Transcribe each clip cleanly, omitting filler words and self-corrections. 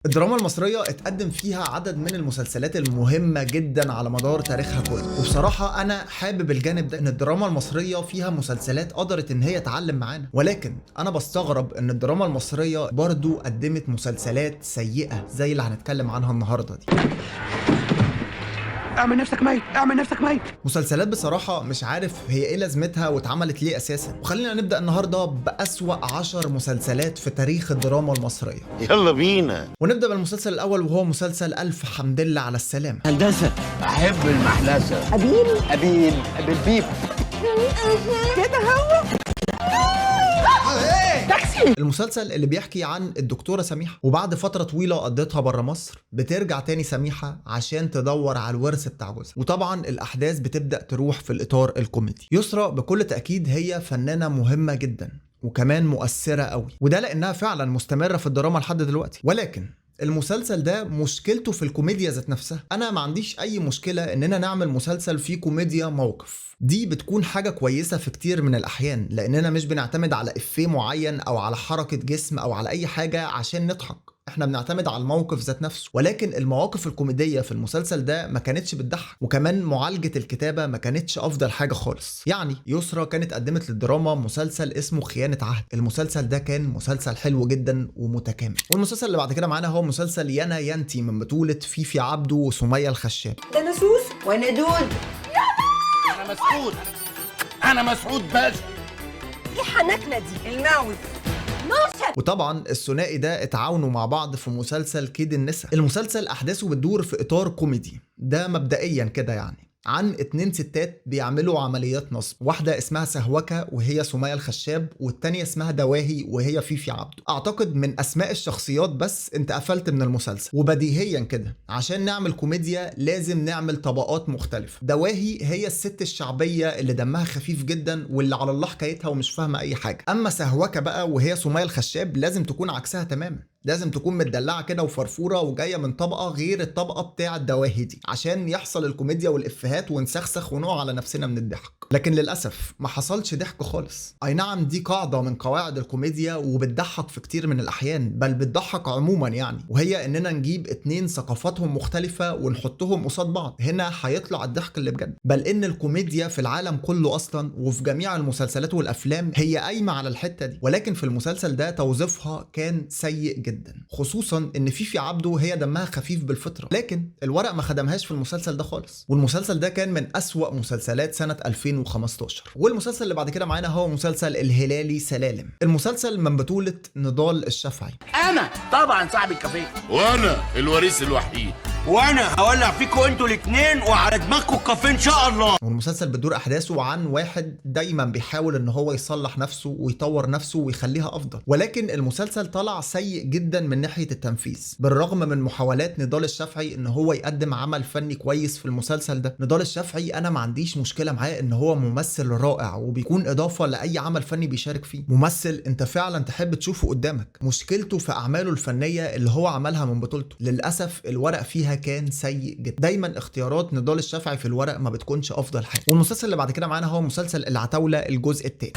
الدراما المصرية اتقدم فيها عدد من المسلسلات المهمة جدا على مدار تاريخها كله، وبصراحة أنا حابب الجانب ده إن الدراما المصرية فيها مسلسلات قدرت إن هي تعلم معانا، ولكن أنا بستغرب إن الدراما المصرية برضو قدمت مسلسلات سيئة زي اللي هنتكلم عنها النهاردة دي. اعمل نفسك ميت، اعمل نفسك ميت. مسلسلات بصراحة مش عارف هي ايه لازمتها واتعملت ليه اساسا. وخلينا نبدأ النهاردة بأسوأ 10 مسلسلات في تاريخ الدراما المصرية. يلا بينا. ونبدأ بالمسلسل الأول وهو مسلسل ألف حمد لله على السلامة. هندسه احب المحلسه. ابيل بيب كده هو المسلسل اللي بيحكي عن الدكتورة سميحة، وبعد فترة طويلة قضيتها بره مصر بترجع تاني سميحة عشان تدور على الورث بتاع جوزها، وطبعا الأحداث بتبدأ تروح في الإطار الكوميدي. يسرا بكل تأكيد هي فنانة مهمة جدا وكمان مؤثرة قوي، وده لأنها فعلا مستمرة في الدراما لحد دلوقتي. ولكن المسلسل ده مشكلته في الكوميديا ذات نفسها. انا ما عنديش اي مشكلة اننا نعمل مسلسل فيه كوميديا موقف، دي بتكون حاجة كويسة في كتير من الاحيان، لاننا مش بنعتمد على افيه معين او على حركة جسم او على اي حاجة عشان نضحك، احنا بنعتمد على الموقف ذات نفسه. ولكن المواقف الكوميدية في المسلسل ده ما كانتش بتضحك، وكمان معالجة الكتابة ما كانتش افضل حاجة خالص. يعني يسرا كانت قدمت للدراما مسلسل اسمه خيانة عهد، المسلسل ده كان مسلسل حلو جدا ومتكامل. والمسلسل اللي بعد كده معانا هو مسلسل يانا يانتي من بطولة فيفي عبده وسمية الخشاب. ده انا سوس وانا دول. انا مسعود بس. ايه حنكنا دي الماوي. وطبعا الثنائي ده اتعاونوا مع بعض في مسلسل كيد النساء. المسلسل احداثه بتدور في اطار كوميدي، ده مبدئيا كده، يعني عن 2 ستات بيعملوا عمليات نصب، واحدة اسمها سهوكة وهي سمية الخشاب، والتانية اسمها دواهي وهي فيفي عبده. اعتقد من اسماء الشخصيات بس انت قفلت من المسلسل. وبديهيا كده عشان نعمل كوميديا لازم نعمل طبقات مختلفة. دواهي هي الست الشعبية اللي دمها خفيف جدا واللي على الله حكايتها ومش فاهمة اي حاجة. اما سهوكة بقى وهي سمية الخشاب لازم تكون عكسها تماما، لازم تكون متدلعه كده وفرفوره وجايه من طبقه غير الطبقه بتاع الدواهي دي، عشان يحصل الكوميديا والافيهات ونسخسخ ونقع على نفسنا من الضحك. لكن للاسف ما حصلش ضحك خالص. اي نعم دي قاعده من قواعد الكوميديا وبتضحك في كتير من الاحيان، بل بتضحك عموما يعني، وهي اننا نجيب 2 ثقافاتهم مختلفه ونحطهم قصاد بعض. هنا هيطلع الضحك اللي بجد. بل ان الكوميديا في العالم كله اصلا وفي جميع المسلسلات والافلام هي قايمه على الحته دي، ولكن في المسلسل ده توظيفها كان سيء جدا، خصوصا ان فيفي عبده هي دمها خفيف بالفطره. لكن الورق ما خدمهاش في المسلسل ده خالص، والمسلسل ده كان من اسوأ مسلسلات سنه 2015. والمسلسل اللي بعد كده معانا هو مسلسل الهلالي سلالم. المسلسل من بطوله نضال الشافعي. انا طبعا صاحب الكافيه، وانا الوريث الوحيد، وانا هولع فيكم انتوا الاثنين وعلى دماغكم الكافيه ان شاء الله. والمسلسل بتدور احداثه عن واحد دايما بيحاول ان هو يصلح نفسه ويطور نفسه ويخليها افضل، ولكن المسلسل طلع سيء جدا من ناحيه التنفيذ. بالرغم من محاولات نضال الشافعي ان هو يقدم عمل فني كويس في المسلسل ده. نضال الشافعي انا ما عنديش مشكله معاه ان هو ممثل رائع وبيكون اضافه لاي عمل فني بيشارك فيه، ممثل انت فعلا تحب تشوفه قدامك. مشكلته في اعماله الفنيه اللي هو عملها من بطولته. للاسف الورق فيها كان سيء جدا. دايما اختيارات نضال الشافعي في الورق ما بتكونش افضل حاجه. والمسلسل اللي بعد كده معانا هو مسلسل العتاوله الجزء الثاني.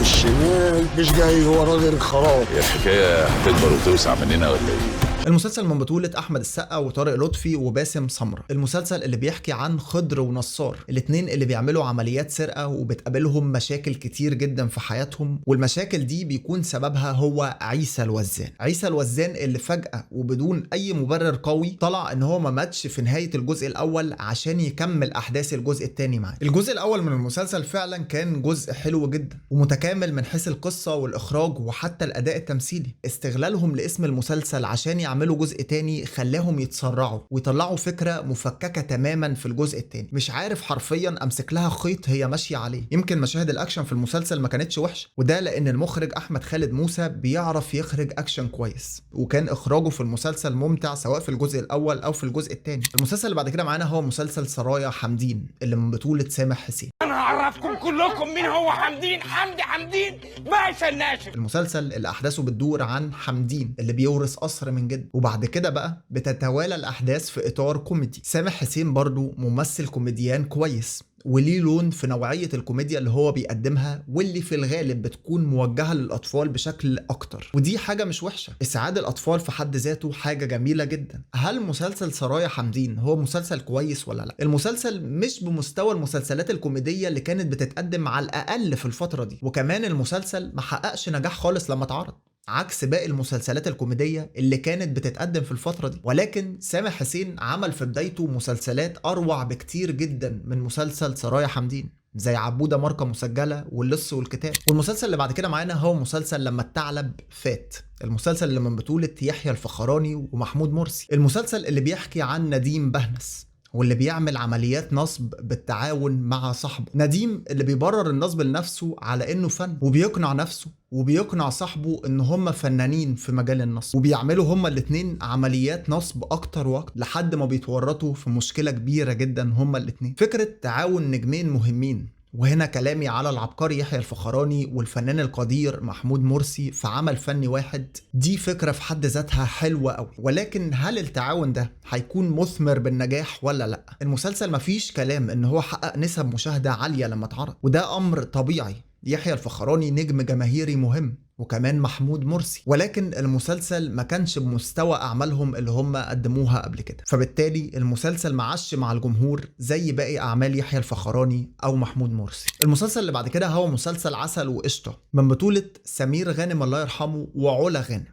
الشمال مش جاي هو راجل خراب. هي الحكايه هتكبر وتوسع مننا ولا ايه؟ المسلسل من بطولة أحمد السقا وطارق لطفي وباسم سمرة. المسلسل اللي بيحكي عن خضر ونصار، الاتنين اللي بيعملوا عمليات سرقة وبتقابلهم مشاكل كتير جدا في حياتهم، والمشاكل دي بيكون سببها هو عيسى الوزان. عيسى الوزان اللي فجأة وبدون أي مبرر قوي طلع إن هو ما ماتش في نهاية الجزء الأول عشان يكمل أحداث الجزء الثاني معاه. الجزء الأول من المسلسل فعلا كان جزء حلو جدا ومتكامل من حيث القصة والإخراج وحتى الأداء التمثيلي. استغلالهم لاسم المسلسل عشان يعملوا جزء تاني خلاهم يتسرعوا ويطلعوا فكرة مفككة تماما في الجزء التاني. مش عارف حرفيا امسك لها خيط هي ماشية عليه. يمكن مشاهد الاكشن في المسلسل ما كانتش وحشة، وده لان المخرج احمد خالد موسى بيعرف يخرج اكشن كويس، وكان اخراجه في المسلسل ممتع سواء في الجزء الاول او في الجزء التاني. المسلسل اللي بعد كده معانا هو مسلسل سرايا حمدين اللي من بطولة سامح حسين. انا هعرفكم كلكم مين هو حمدين. حمدين باشا الناشف. المسلسل اللي احداثه بتدور عن حمدين اللي بيورث قصر من جدا. وبعد كده بقى بتتوالى الاحداث في اطار كوميدي. سامح حسين برضو ممثل كوميديان كويس وليه لون في نوعية الكوميديا اللي هو بيقدمها، واللي في الغالب بتكون موجهة للأطفال بشكل أكتر، ودي حاجة مش وحشة. إسعاد الأطفال في حد ذاته حاجة جميلة جدا. هل مسلسل سرايا حمدين هو مسلسل كويس ولا لا؟ المسلسل مش بمستوى المسلسلات الكوميدية اللي كانت بتتقدم على الأقل في الفترة دي، وكمان المسلسل ما حققش نجاح خالص لما اتعرض عكس باقي المسلسلات الكوميدية اللي كانت بتتقدم في الفترة دي. ولكن سامح حسين عمل في بدايته مسلسلات أروع بكتير جدا من مسلسل سرايا حمدين، زي عبودة ماركة مسجلة واللص والكتاب. والمسلسل اللي بعد كده معانا هو مسلسل لما الثعلب فات، المسلسل اللي من بطولة يحيى الفخراني ومحمود مرسي. المسلسل اللي بيحكي عن نديم بهنس واللي بيعمل عمليات نصب بالتعاون مع صاحبه. نديم اللي بيبرر النصب لنفسه على انه فن، وبيقنع نفسه وبيقنع صاحبه ان هم فنانين في مجال النصب، وبيعملوا هم الاتنين عمليات نصب اكتر واكتر لحد ما بيتورطوا في مشكلة كبيرة جدا هم الاتنين. فكرة تعاون نجمين مهمين، وهنا كلامي على العبقري يحيى الفخراني والفنان القدير محمود مرسي في عمل فني واحد، دي فكرة في حد ذاتها حلوة قوي. ولكن هل التعاون ده هيكون مثمر بالنجاح ولا لا؟ المسلسل مفيش كلام ان هو حقق نسب مشاهدة عالية لما اتعرض، وده امر طبيعي. يحيى الفخراني نجم جماهيري مهم، وكمان محمود مرسي، ولكن المسلسل ما كانش بمستوى اعمالهم اللي هم قدموها قبل كده، فبالتالي المسلسل ما عاش مع الجمهور زي باقي اعمال يحيى الفخراني او محمود مرسي. المسلسل اللي بعد كده هو مسلسل عسل وقشطه من بطولة سمير غانم الله يرحمه وعلا غانم.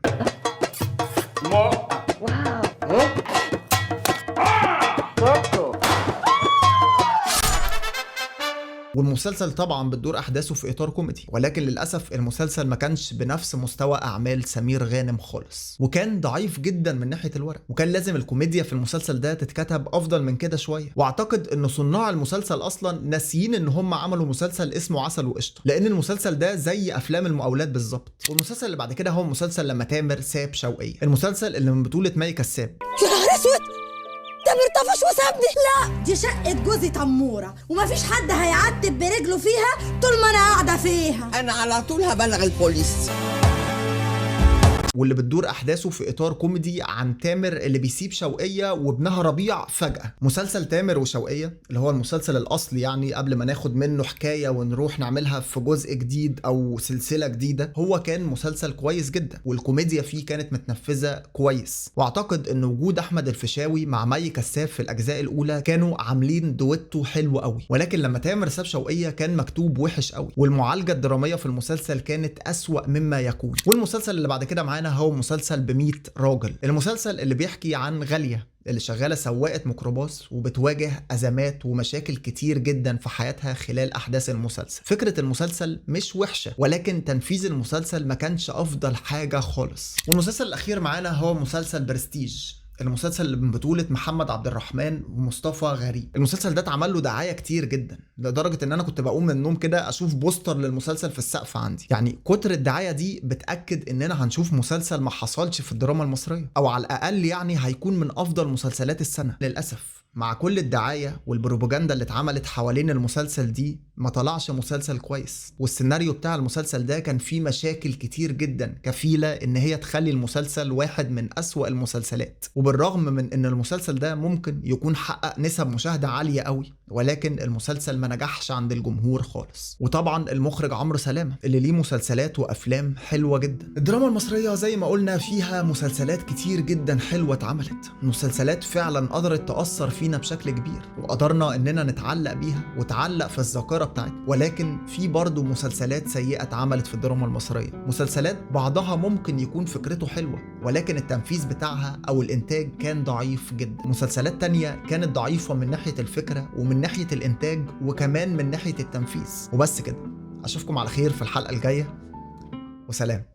والمسلسل طبعا بتدور احداثه في اطار كوميدي، ولكن للاسف المسلسل ما كانش بنفس مستوى اعمال سمير غانم خالص، وكان ضعيف جدا من ناحيه الورق، وكان لازم الكوميديا في المسلسل ده تتكتب افضل من كده شويه. واعتقد ان صناع المسلسل اصلا ناسيين ان هم عملوا مسلسل اسمه عسل وقشطه، لان المسلسل ده زي افلام المقاولات بالظبط. والمسلسل اللي بعد كده هو مسلسل لما تامر ساب شوقية، المسلسل اللي من بطوله مي كساب. يا نهار اسود، تامر طفش وسابني. لا، دي شقة جوزي تمورة، ومفيش حد هيعتب برجله فيها طول ما انا قاعدة فيها. انا على طول هبلغ البوليس. واللي بتدور احداثه في اطار كوميدي عن تامر اللي بيسيب شوقية وابنها ربيع فجأة. مسلسل تامر وشوقية اللي هو المسلسل الاصلي، يعني قبل ما ناخد منه حكاية ونروح نعملها في جزء جديد او سلسلة جديدة، هو كان مسلسل كويس جدا والكوميديا فيه كانت متنفذة كويس. واعتقد ان وجود احمد الفيشاوي مع مي كساب في الاجزاء الاولى كانوا عاملين دويتو حلو قوي، ولكن لما تامر ساب شوقية كان مكتوب وحش قوي، والمعالجة الدرامية في المسلسل كانت اسوأ مما يكون. والمسلسل اللي بعد كده معانا هو مسلسل ب100 راجل، المسلسل اللي بيحكي عن غالية اللي شغالة سواقة ميكروباص وبتواجه أزمات ومشاكل كتير جدا في حياتها خلال أحداث المسلسل. فكرة المسلسل مش وحشة، ولكن تنفيذ المسلسل ما كانش أفضل حاجة خالص. والمسلسل الأخير معانا هو مسلسل برستيج، المسلسل اللي من بطولة محمد عبد الرحمن ومصطفى غريب. المسلسل ده اتعمل له دعاية كتير جدا لدرجة ان انا كنت بقوم من النوم كده اشوف بوستر للمسلسل في السقف عندي. يعني كتر الدعاية دي بتأكد اننا هنشوف مسلسل ما حصلش في الدراما المصرية، او على الاقل يعني هيكون من افضل مسلسلات السنة. للأسف مع كل الدعاية والبروباجندا اللي اتعملت حوالين المسلسل دي ما طلعش مسلسل كويس، والسيناريو بتاع المسلسل ده كان فيه مشاكل كتير جدا كفيلة ان هي تخلي المسلسل واحد من أسوأ المسلسلات. وبالرغم من ان المسلسل ده ممكن يكون حقق نسب مشاهدة عالية قوي، ولكن المسلسل ما نجحش عند الجمهور خالص. وطبعا المخرج عمرو سلامة اللي ليه مسلسلات وافلام حلوة جدا. الدراما المصرية زي ما قلنا فيها مسلسلات كتير جدا حلوة اتعملت، مسلسلات فعلا قدرت تأثر فينا بشكل كبير وقدرنا اننا نتعلق بيها وتعلق في الذاكرة بتاعتنا. ولكن في برضو مسلسلات سيئة اتعملت في الدراما المصرية، مسلسلات بعضها ممكن يكون فكرته حلوة ولكن التنفيذ بتاعها او الانتاج كان ضعيف جدا. مسلسلات تانية كانت ضعيفة من ناحية الفكرة ومن ناحية الانتاج وكمان من ناحية التنفيذ. وبس كده، اشوفكم على خير في الحلقة الجاية، وسلام.